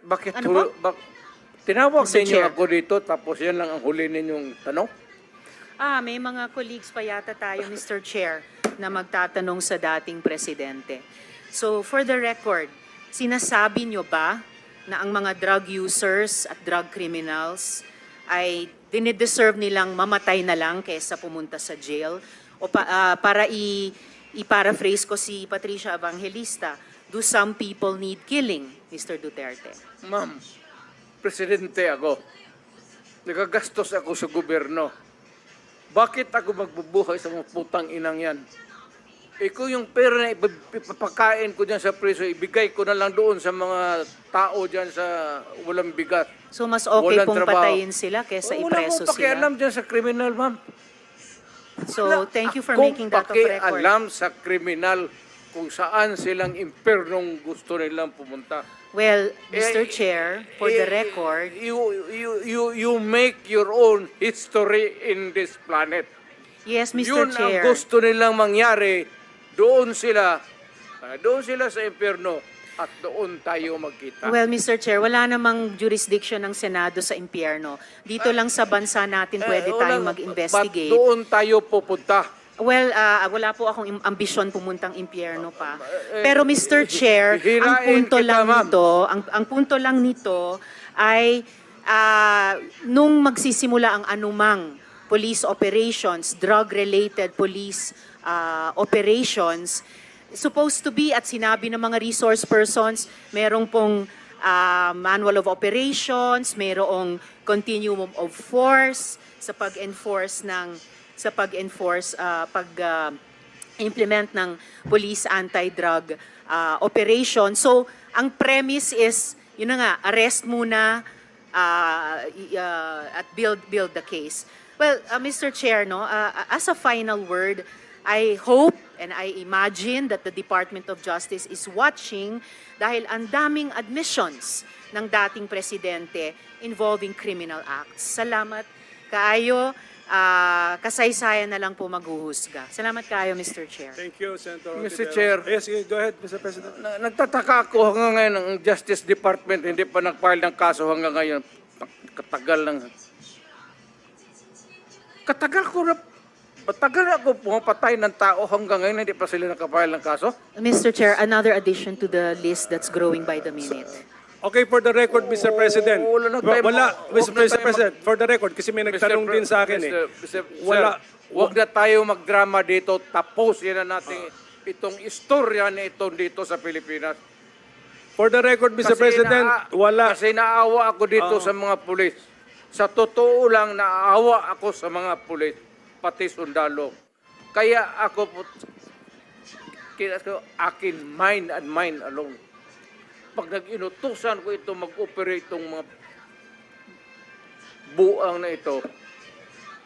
Bakit Ano po? tinawag Mr. ninyo Chair. ako dito tapos yan lang ang huli ninyong tanong? May mga colleagues pa yata tayo, Mr. Chair, na magtatanong sa dating presidente. So, for the record, sinasabi nyo ba na ang mga drug users at drug criminals ay dinideserve nilang mamatay na lang kaysa pumunta sa jail? O para i-paraphrase ko si Patricia Evangelista, do some people need killing, Mr. Duterte? Ma'am, presidente ako. Nagagastos ako sa gobyerno. Bakit ako magbubuhay sa mga putang inang yan? Kung yung pera na ipapakain ko dyan sa preso, ibigay ko na lang doon sa mga tao dyan sa walang bigat. So, mas okay Walang pong trabaho. patayin sila kaysa ipreso Wala mo pakialam sila? dyan sa kriminal, ma'am. So, thank you for Akong making that of record. pakialam sa kriminal kung saan silang impernong gusto nilang pumunta. Well, Mr. Chair, for the record, You make your own history in this planet. yes, Mr. Yun Chair. ang gusto nilang mangyari. Doon sila sa impyerno at doon tayo magkita. Well, Mr. Chair, wala namang jurisdiction ng Senado sa impyerno. Dito lang sa bansa natin pwede tayong mag-investigate. Ba't doon tayo pupunta? Well, wala po akong ambisyon pumuntang impyerno pa. Pero Mr. Chair, ang hirain punto kita, lang ma'am. nito, ang punto lang nito ay nung magsisimula ang anumang police operations, drug-related police operations, supposed to be at sinabi ng mga resource persons, merong pong manual of operations, merong continuum of force sa pag-enforce pag-implement ng police anti-drug operation. So, ang premise is, yun na nga, arrest muna at build the case. Well, Mr. Chair, no, as a final word, I hope and I imagine that the Department of Justice is watching dahil ang daming admissions ng dating presidente involving criminal acts. Salamat kaayo. Kasaysayan na lang po maghuhusga. Salamat kayo, Mr. Chair. Thank you, Senator Mr. Ontiveros. Chair. Yes, go ahead, Mr. President. Nagtataka ako hanggang ngayon ang Justice Department hindi pa nag-file ng kaso hanggang ngayon. Matagal ako pumapatay ng tao hanggang ngayon hindi pa sila nakapile ng kaso. Mr. Chair, another addition to the list that's growing by the minute. Okay, for the record, Mr. President. wala na tayo Mr. President, for the record, kasi may nagtanong din sa akin Wala. Huwag na tayo magdrama dito. Tapusin na natin itong istorya na ito dito sa Pilipinas. For the record, Mr. President, wala. Kasi naawa ako dito sa mga pulis. Sa totoo lang, naawa ako sa mga pulis, pati sundalo. Kaya ako po, akin mine and mine alone. Pag nag-inutusan ko ito, mag-operate itong mga buang na ito,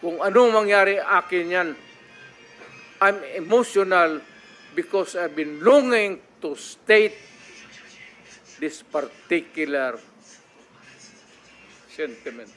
kung anong mangyari akin yan, I'm emotional because I've been longing to state this particular sentiment.